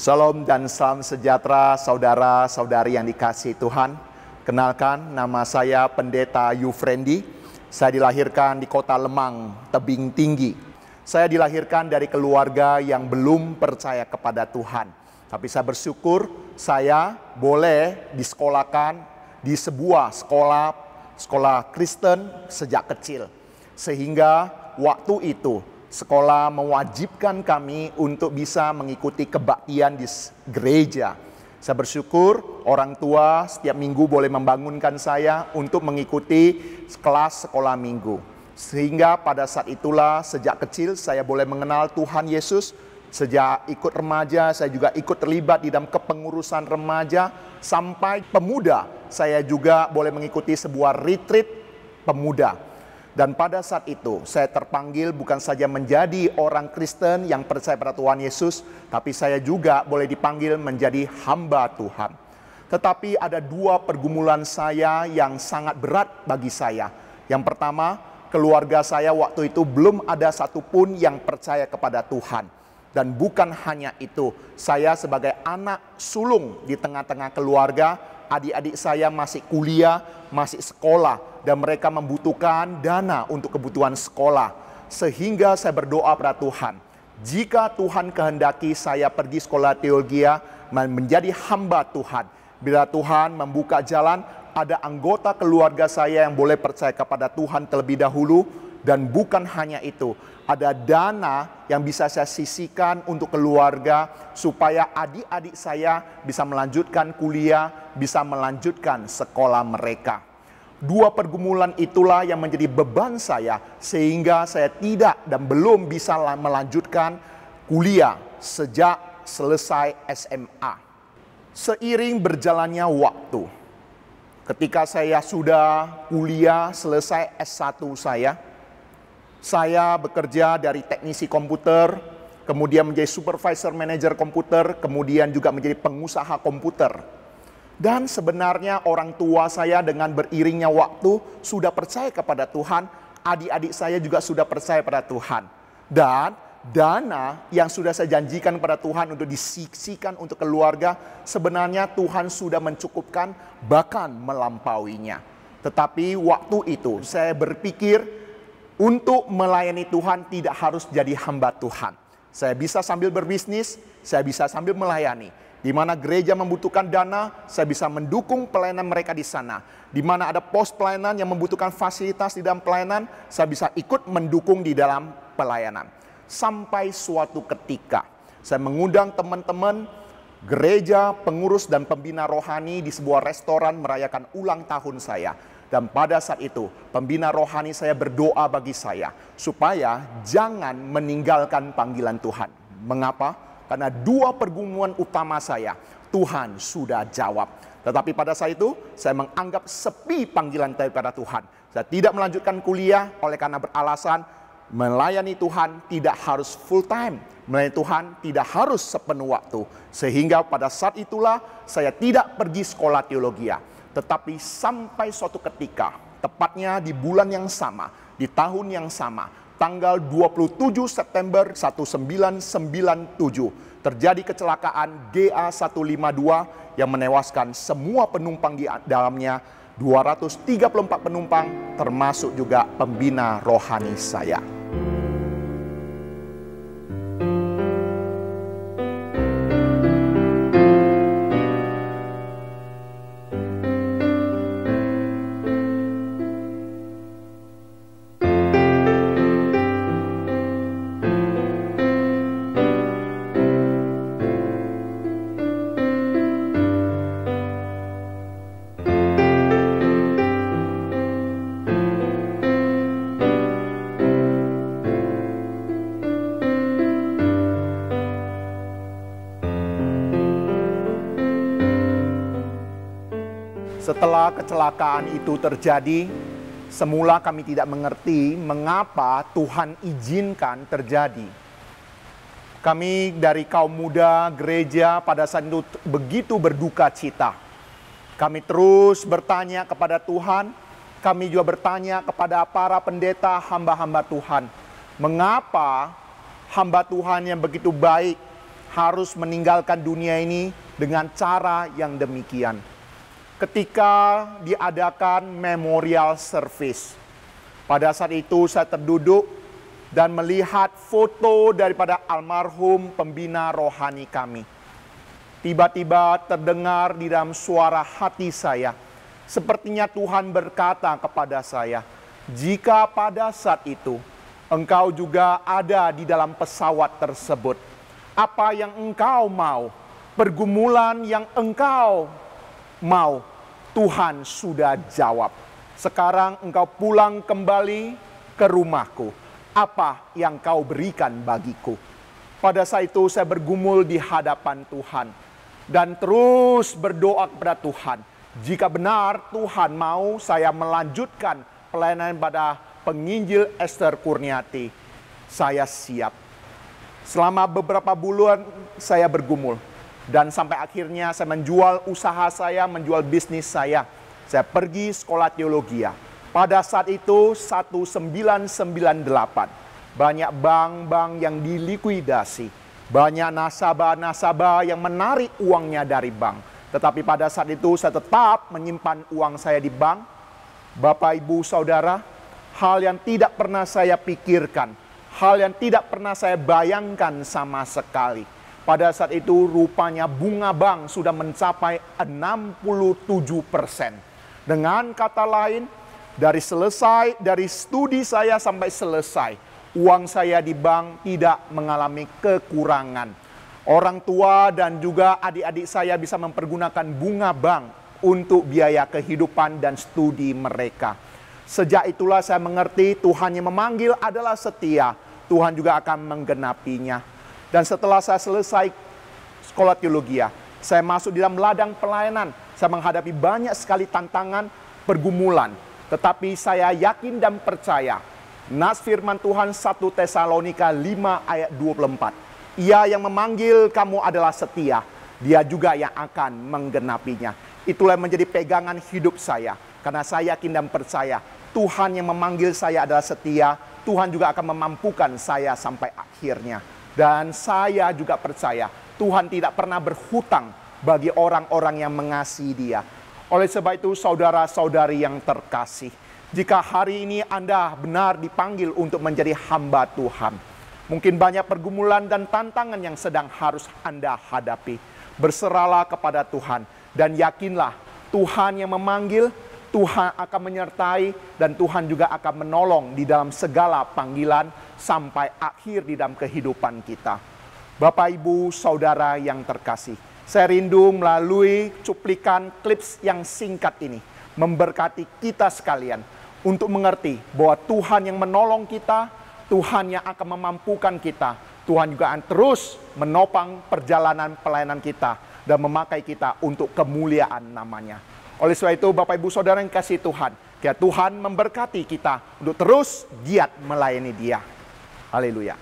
Salam dan salam sejahtera saudara-saudari yang dikasihi Tuhan. Kenalkan, nama saya Pendeta Yufrendi. Saya dilahirkan di kota Lemang, Tebing Tinggi. Saya dilahirkan dari keluarga yang belum percaya kepada Tuhan. Tapi saya bersyukur saya boleh disekolahkan di sebuah sekolah Kristen sejak kecil. Sehingga waktu itu sekolah mewajibkan kami untuk bisa mengikuti kebaktian di gereja. Saya bersyukur orang tua setiap minggu boleh membangunkan saya untuk mengikuti kelas sekolah minggu. Sehingga pada saat itulah sejak kecil saya boleh mengenal Tuhan Yesus. Sejak ikut remaja saya juga ikut terlibat di dalam kepengurusan remaja. Sampai pemuda saya juga boleh mengikuti sebuah retreat pemuda. Dan pada saat itu saya terpanggil bukan saja menjadi orang Kristen yang percaya pada Tuhan Yesus, tapi saya juga boleh dipanggil menjadi hamba Tuhan. Tetapi ada dua pergumulan saya yang sangat berat bagi saya. Yang pertama, keluarga saya waktu itu belum ada satupun yang percaya kepada Tuhan. Dan bukan hanya itu, saya sebagai anak sulung di tengah-tengah keluarga, adik-adik saya masih kuliah, masih sekolah, dan mereka membutuhkan dana untuk kebutuhan sekolah. Sehingga saya berdoa pada Tuhan, jika Tuhan kehendaki saya pergi sekolah teologi menjadi hamba Tuhan, bila Tuhan membuka jalan, ada anggota keluarga saya yang boleh percaya kepada Tuhan terlebih dahulu. Dan bukan hanya itu, ada dana yang bisa saya sisihkan untuk keluarga supaya adik-adik saya bisa melanjutkan kuliah, bisa melanjutkan sekolah mereka. Dua pergumulan itulah yang menjadi beban saya sehingga saya tidak dan belum bisa melanjutkan kuliah sejak selesai SMA. Seiring berjalannya waktu, ketika saya sudah kuliah selesai S1 saya bekerja dari teknisi komputer, kemudian menjadi supervisor manager komputer, kemudian juga menjadi pengusaha komputer. Dan sebenarnya orang tua saya dengan beriringnya waktu sudah percaya kepada Tuhan, adik-adik saya juga sudah percaya pada Tuhan. Dan dana yang sudah saya janjikan pada Tuhan untuk disisihkan untuk keluarga, sebenarnya Tuhan sudah mencukupkan bahkan melampauinya. Tetapi waktu itu saya berpikir, untuk melayani Tuhan tidak harus jadi hamba Tuhan. Saya bisa sambil berbisnis, saya bisa sambil melayani. Di mana gereja membutuhkan dana, saya bisa mendukung pelayanan mereka di sana. Di mana ada pos pelayanan yang membutuhkan fasilitas di dalam pelayanan, saya bisa ikut mendukung di dalam pelayanan. Sampai suatu ketika, saya mengundang teman-teman gereja, pengurus dan pembina rohani di sebuah restoran merayakan ulang tahun saya. Dan pada saat itu, pembina rohani saya berdoa bagi saya, supaya jangan meninggalkan panggilan Tuhan. Mengapa? Karena dua pergumulan utama saya, Tuhan sudah jawab. Tetapi pada saat itu, saya menganggap sepi panggilan daripada Tuhan. Saya tidak melanjutkan kuliah, oleh karena beralasan, melayani Tuhan tidak harus full time. Melayani Tuhan tidak harus sepenuh waktu. Sehingga pada saat itulah, saya tidak pergi sekolah teologi. Tetapi sampai suatu ketika, tepatnya di bulan yang sama, di tahun yang sama, tanggal 27 September 1997, terjadi kecelakaan GA152 yang menewaskan semua penumpang di dalamnya, 234 penumpang, termasuk juga pembina rohani saya. Setelah kecelakaan itu terjadi, semula kami tidak mengerti mengapa Tuhan izinkan terjadi. Kami dari kaum muda gereja pada saat itu begitu berduka cita. Kami terus bertanya kepada Tuhan, kami juga bertanya kepada para pendeta hamba-hamba Tuhan. Mengapa hamba Tuhan yang begitu baik, harus meninggalkan dunia ini dengan cara yang demikian. Ketika diadakan memorial service, pada saat itu saya terduduk dan melihat foto daripada almarhum pembina rohani kami. Tiba-tiba terdengar di dalam suara hati saya, sepertinya Tuhan berkata kepada saya, jika pada saat itu engkau juga ada di dalam pesawat tersebut, apa yang engkau mau, pergumulan yang engkau mau, Tuhan sudah jawab. Sekarang engkau pulang kembali ke rumahku. Apa yang kau berikan bagiku? Pada saat itu saya bergumul di hadapan Tuhan dan terus berdoa kepada Tuhan. Jika benar Tuhan mau saya melanjutkan pelayanan pada penginjil Esther Kurniati, saya siap. Selama beberapa bulan saya bergumul dan sampai akhirnya saya menjual usaha saya, menjual bisnis saya. Saya pergi sekolah teologi. Pada saat itu 1998, banyak bank-bank yang dilikuidasi. Banyak nasabah-nasabah yang menarik uangnya dari bank. Tetapi pada saat itu saya tetap menyimpan uang saya di bank. Bapak, Ibu, Saudara, hal yang tidak pernah saya pikirkan, hal yang tidak pernah saya bayangkan sama sekali. Pada saat itu rupanya bunga bank sudah mencapai 67%. Dengan kata lain, dari studi saya sampai selesai, uang saya di bank tidak mengalami kekurangan. Orang tua dan juga adik-adik saya bisa mempergunakan bunga bank untuk biaya kehidupan dan studi mereka. Sejak itulah saya mengerti Tuhan yang memanggil adalah setia. Tuhan juga akan menggenapinya. Dan setelah saya selesai sekolah teologi, saya masuk di dalam ladang pelayanan. Saya menghadapi banyak sekali tantangan, pergumulan. Tetapi saya yakin dan percaya. Nas firman Tuhan 1 Tesalonika 5 ayat 24. Ia yang memanggil kamu adalah setia. Dia juga yang akan menggenapinya. Itulah yang menjadi pegangan hidup saya. Karena saya yakin dan percaya. Tuhan yang memanggil saya adalah setia. Tuhan juga akan memampukan saya sampai akhirnya. Dan saya juga percaya Tuhan tidak pernah berhutang bagi orang-orang yang mengasihi Dia. Oleh sebab itu saudara-saudari yang terkasih, jika hari ini Anda benar dipanggil untuk menjadi hamba Tuhan, mungkin banyak pergumulan dan tantangan yang sedang harus Anda hadapi. Berserahlah kepada Tuhan dan yakinlah Tuhan yang memanggil, Tuhan akan menyertai dan Tuhan juga akan menolong di dalam segala panggilan sampai akhir di dalam kehidupan kita. Bapak, Ibu, Saudara yang terkasih, saya rindu melalui cuplikan klips yang singkat ini memberkati kita sekalian untuk mengerti bahwa Tuhan yang menolong kita, Tuhan yang akan memampukan kita, Tuhan juga akan terus menopang perjalanan pelayanan kita dan memakai kita untuk kemuliaan namanya. Oleh sebab itu Bapak, Ibu, Saudara yang kasih Tuhan, ya Tuhan memberkati kita untuk terus giat melayani Dia. Haleluya.